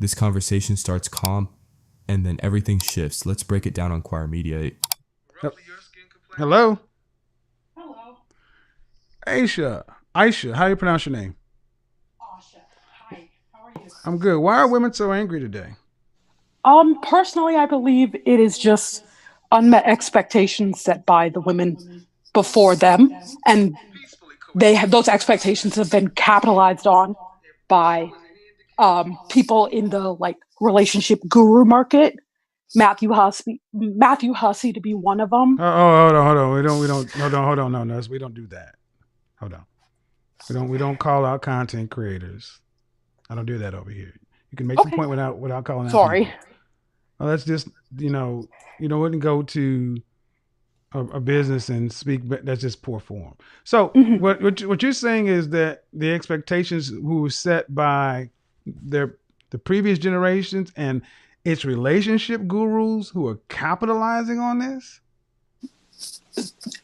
This conversation starts calm, and then everything shifts. Let's break it down on Choir Media. Hello? Hello. Aisha, how do you pronounce your name? Asha. Hi. How are you? I'm good. Why are women so angry today? Personally, I believe it is just unmet expectations set by the women before them, and they have those expectations have been capitalized on by people in the like relationship guru market. Matthew Hussey to be one of them. Hold on. Hold on. No, we don't do that. Hold on. We don't call out content creators. I don't do that over here. You can make your Okay, point without calling out sorry. people. Well, that's just wouldn't go to a business and speak, but that's just poor form. So Mhm. what you're saying is that the expectations who were set by the previous generations and its relationship gurus who are capitalizing on this.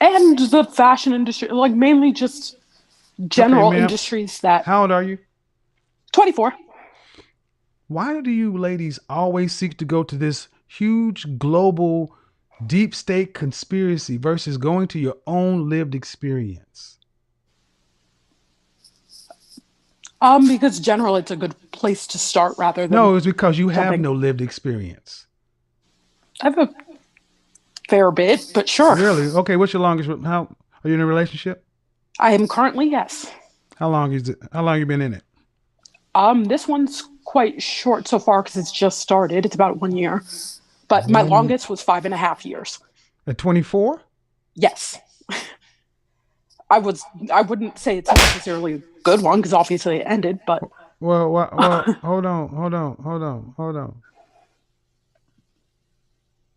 And the fashion industry, like mainly just Okay, general ma'am. industries that How old are you? 24. Why do you ladies always seek to go to this huge global deep state conspiracy versus going to your own lived experience? Because general, it's a good place to start rather than No, it's because you have jumping. no lived experience. I have a fair bit, but sure. Really? Okay, what's your longest? How are you in a relationship? I am currently, yes. How long is it? How long you been in it? This one's quite short so far because it's just started. It's about 1 year, but my One longest was 5.5 years. at 24? Yes, I was. I wouldn't say it's necessarily a good one because obviously it ended, but Hold on.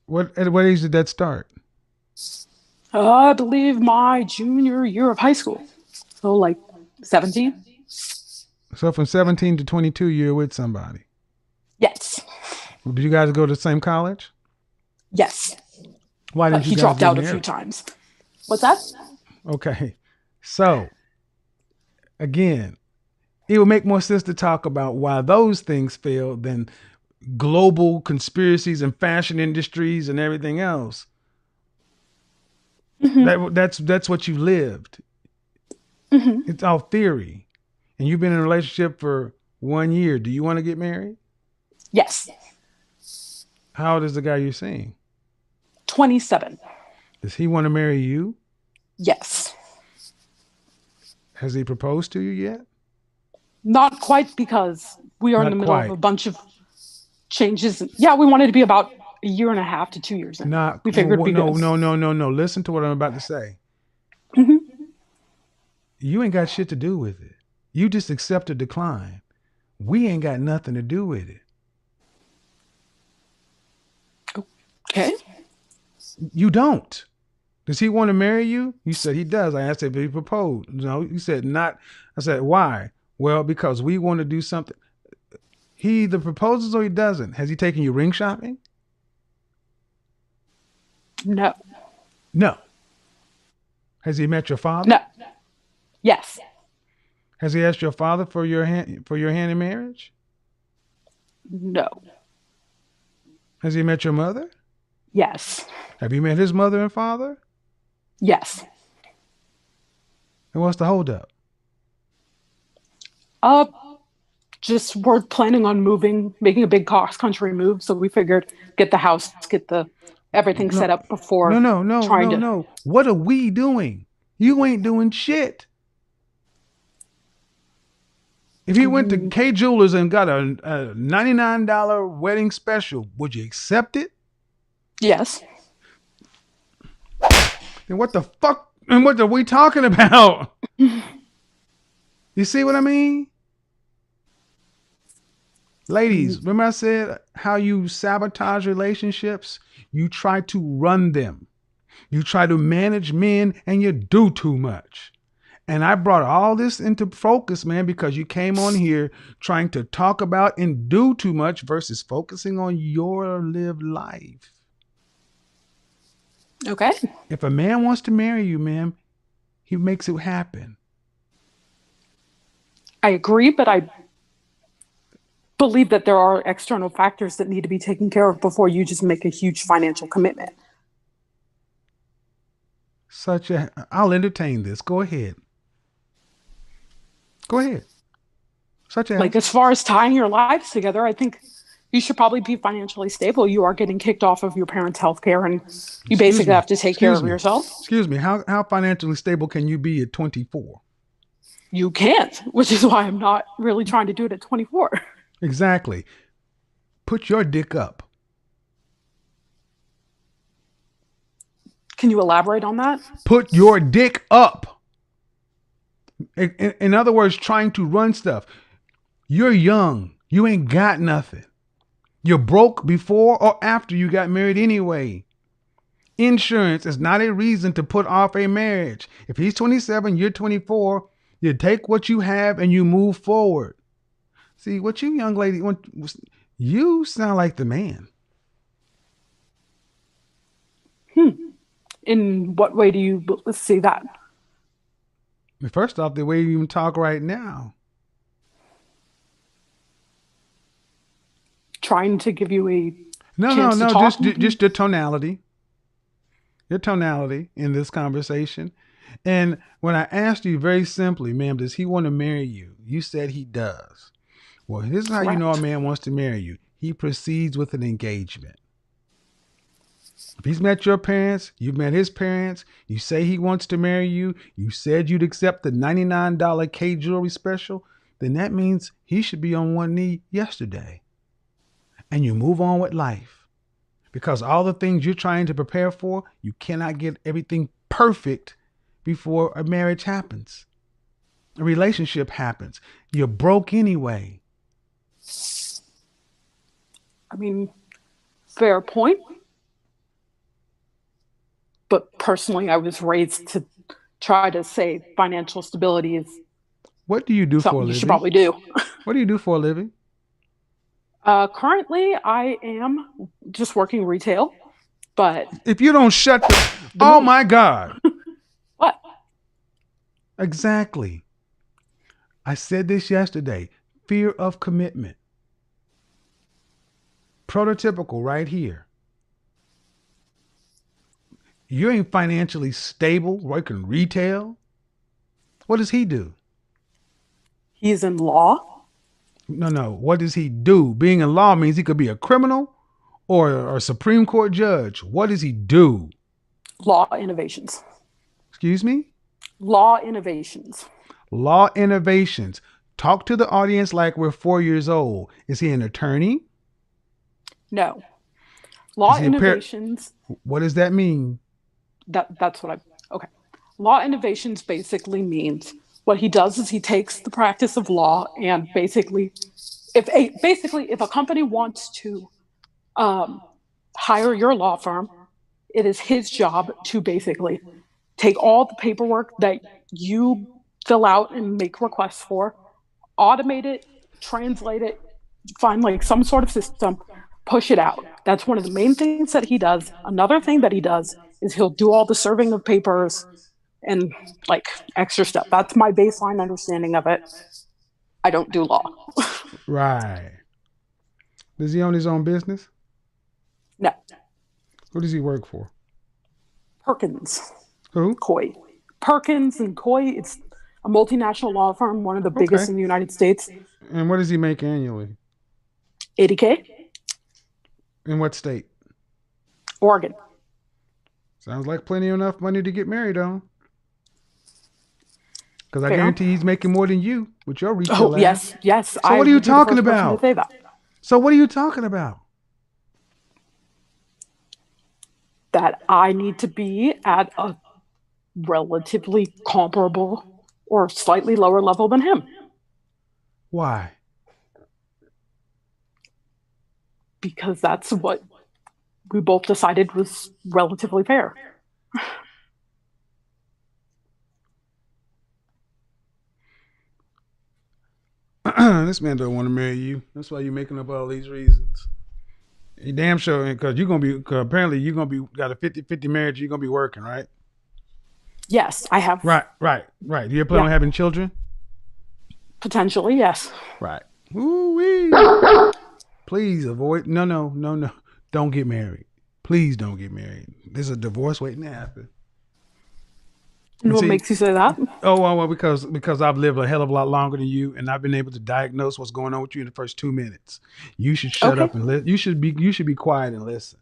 What age did that start? I believe my junior year of high school. So like 17. So from 17 to 22, you're with somebody. Yes, Did you guys go to the same college? yes, Why but didn't you he guys dropped get out a few married? times. What's that? Okay. So again, it would make more sense to talk about why those things failed than global conspiracies and fashion industries and everything else. Hmm. That's what you lived. Hmm. It's all theory. And you've been in a relationship for 1 year. Do you want to get married? Yes, How old is the guy you're seeing? 27. Does he want to marry you? Yes. Has he proposed to you yet? Not quite because we are in the Not middle of a quite. bunch of changes. Yeah, we wanted to be about a year and a half to 2 years in. Not We figured it'd no be good. no. Listen to what I'm about to say. Hmm. You ain't got shit to do with it. You just accept a decline. We ain't got nothing to do with it. Okay. You don't. Does he want to marry you? You said he does. I asked if he proposed. No, you said not. I said, why? Well, because we want to do something. He either proposes or he doesn't. Has he taken you ring shopping? No. No. Has he met your father? No. Yes. Has he asked your father for your hand in marriage? No. Has he met your mother? Yes. Have you met his mother and father? Yes. And what's the holdup? Uh, just we're planning on moving, making a big cross country move. So we figured get the house, get the everything No, set up no, before no, no, trying no, to. no. What are we doing? You ain't doing shit. If you went to Mm, K Jewelers and got a $99 wedding special, would you accept it? yes. Then what the fuck and what are we talking about? You see what I mean? Ladies, remember I said how you sabotage relationships? You try to run them. You try to manage men and you do too much. And I brought all this into focus, man, because you came on here trying to talk about and do too much versus focusing on your lived life. Okay. If a man wants to marry you, man, he makes it happen. I agree, but I believe that there are external factors that need to be taken care of before you just make a huge financial commitment. I'll entertain this. Go ahead. Go ahead. Such as? Like, as far as tying your lives together, I think you should probably be financially stable. You are getting kicked off of your parents' health care, and you basically have to take care of yourself. Excuse me. How financially stable can you be at 24? You can't, which is why I'm not really trying to do it at 24. Exactly. Put your dick up. Can you elaborate on that? Put your dick up. In other words, trying to run stuff. You're young. You ain't got nothing. You're broke before or after you got married anyway. Insurance is not a reason to put off a marriage. If he's 27, you're 24, you take what you have and you move forward. See, what you young lady want, you sound like the man. In what way do you see that? First off, the way you even talk right now. Trying to give you a No, just your tonality. Your tonality in this conversation. And when I asked you very simply, ma'am, does he want to marry you? You said he does. Well, this is how you know a man wants to marry you. He proceeds with an engagement. If he's met your parents, you've met his parents, you say he wants to marry you, you said you'd accept the $99 K jewelry special, then that means he should be on one knee yesterday. And you move on with life. Because all the things you're trying to prepare for, you cannot get everything perfect before a marriage happens. A relationship happens. You're broke anyway. I mean, fair point. But personally, I was raised to try to say financial stability is what do you do for a living? You should probably do. What do you do for a living? Currently, I am just working retail, but if you don't shut oh my God. What? Exactly. I said this yesterday. Fear of commitment. Prototypical right here. You ain't financially stable working retail. What does he do? He's in law. No. What does he do? Being in law means he could be a criminal or a Supreme Court judge. What does he do? Law innovations. Excuse me? Law innovations. Law innovations. Talk to the audience like we're 4 years old. Is he an attorney? No. Law innovations. What does that mean? That's what okay. Law innovations basically means what he does is he takes the practice of law and basically, if a company wants to hire your law firm, it is his job to basically take all the paperwork that you fill out and make requests for, automate it, translate it, find like some sort of system, push it out. That's one of the main things that he does. Another thing that he does is he'll do all the serving of papers and like extra stuff. That's my baseline understanding of it. I don't do law. Right. Does he own his own business? No. Who does he work for? Perkins. Who? Coy. Perkins and Coy. It's a multinational law firm, one of the biggest in the United States. And what does he make annually? $80K. In what state? Oregon. Sounds like plenty enough money to get married on. Because I guarantee he's making more than you with your retail. Oh, yes. So what are you talking about? So what are you talking about? That I need to be at a relatively comparable or slightly lower level than him. Why? Because that's what we both decided was relatively fair. This man don't want to marry you. That's why you're making up all these reasons. You damn sure, because you're going to be, cause apparently you're going to be, got a 50-50 marriage, you're going to be working, right? Yes, I have. Right. Do you plan on having children? Potentially, yes. Right. Woo-wee. Please avoid. No. Don't get married. Please don't get married. There's a divorce waiting to happen. And what See, makes you say that? oh well, because I've lived a hell of a lot longer than you, and I've been able to diagnose what's going on with you in the first 2 minutes. You should shut Okay. up and listen. You should be quiet and listen,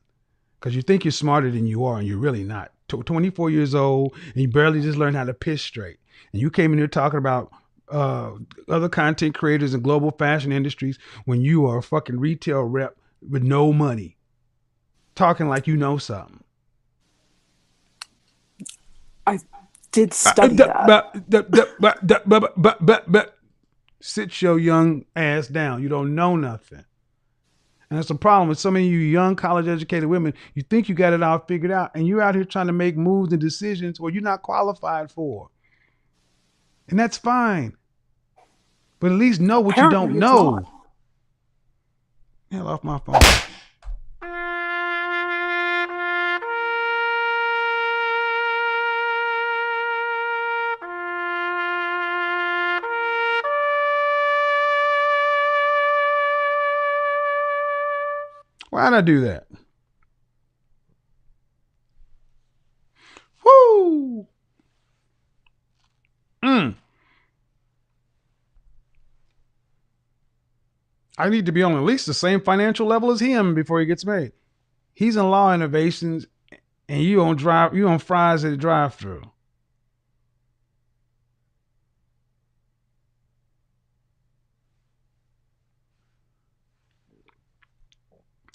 because you think you're smarter than you are, and you're really not. 24 years old, and you barely just learned how to piss straight, and you came in here talking about other content creators and global fashion industries when you are a fucking retail rep with no money, talking like you know something. I did study that. Sit your young ass down. You don't know nothing. And that's the problem with so many of you young college educated women. You think you got it all figured out, and you're out here trying to make moves and decisions where you're not qualified for. And that's fine. But at least know what Apparently you don't it's know. not. Hell off my phone. Why'd I do that? Woo! I need to be on at least the same financial level as him before he gets married. He's in law innovations, and you on fries at the drive-thru.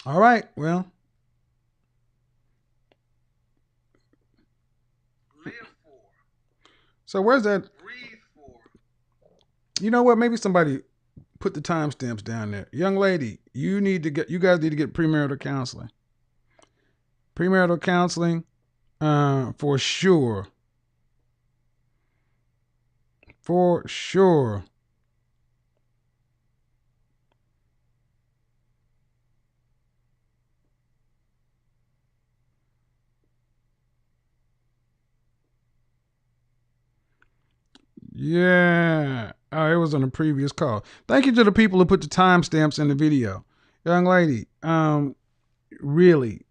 All right, well. So where's that? You know what? Maybe somebody put the timestamps down there. Young lady, you guys need to get premarital counseling. Premarital counseling, for sure. For sure. Yeah. Oh, it was on a previous call. Thank you to the people who put the timestamps in the video. Young lady, really,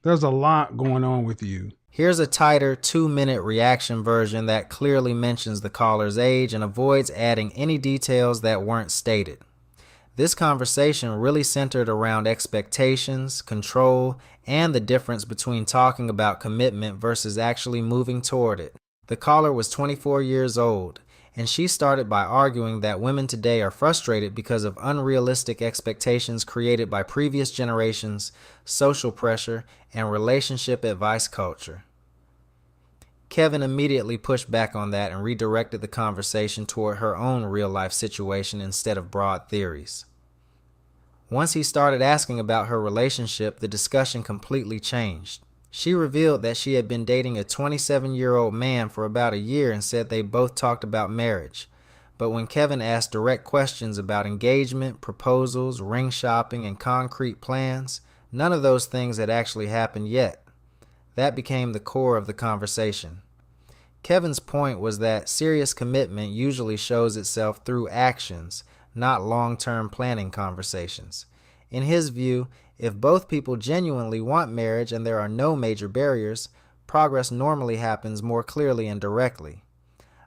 there's a lot going on with you. Here's a tighter 2-minute reaction version that clearly mentions the caller's age and avoids adding any details that weren't stated. This conversation really centered around expectations, control, and the difference between talking about commitment versus actually moving toward it. The caller was 24 years old, and she started by arguing that women today are frustrated because of unrealistic expectations created by previous generations, social pressure, and relationship advice culture. Kevin immediately pushed back on that and redirected the conversation toward her own real-life situation instead of broad theories. Once he started asking about her relationship, the discussion completely changed. She revealed that she had been dating a 27-year-old man for about a year and said they both talked about marriage. But when Kevin asked direct questions about engagement, proposals, ring shopping, and concrete plans, none of those things had actually happened yet. That became the core of the conversation. Kevin's point was that serious commitment usually shows itself through actions, not long-term planning conversations. In his view, if both people genuinely want marriage and there are no major barriers, progress normally happens more clearly and directly.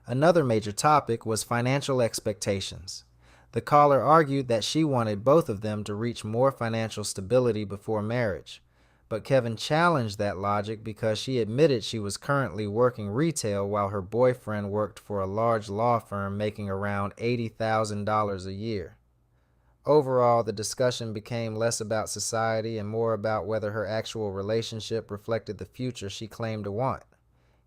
Another major topic was financial expectations. The caller argued that she wanted both of them to reach more financial stability before marriage. But Kevin challenged that logic because she admitted she was currently working retail while her boyfriend worked for a large law firm making around $80,000 a year. Overall, the discussion became less about society and more about whether her actual relationship reflected the future she claimed to want.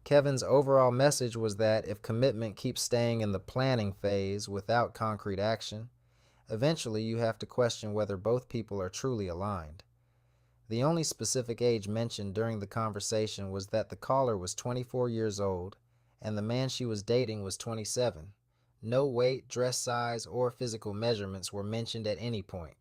Kevin's overall message was that if commitment keeps staying in the planning phase without concrete action, eventually you have to question whether both people are truly aligned. The only specific age mentioned during the conversation was that the caller was 24 years old and the man she was dating was 27. No weight, dress size, or physical measurements were mentioned at any point.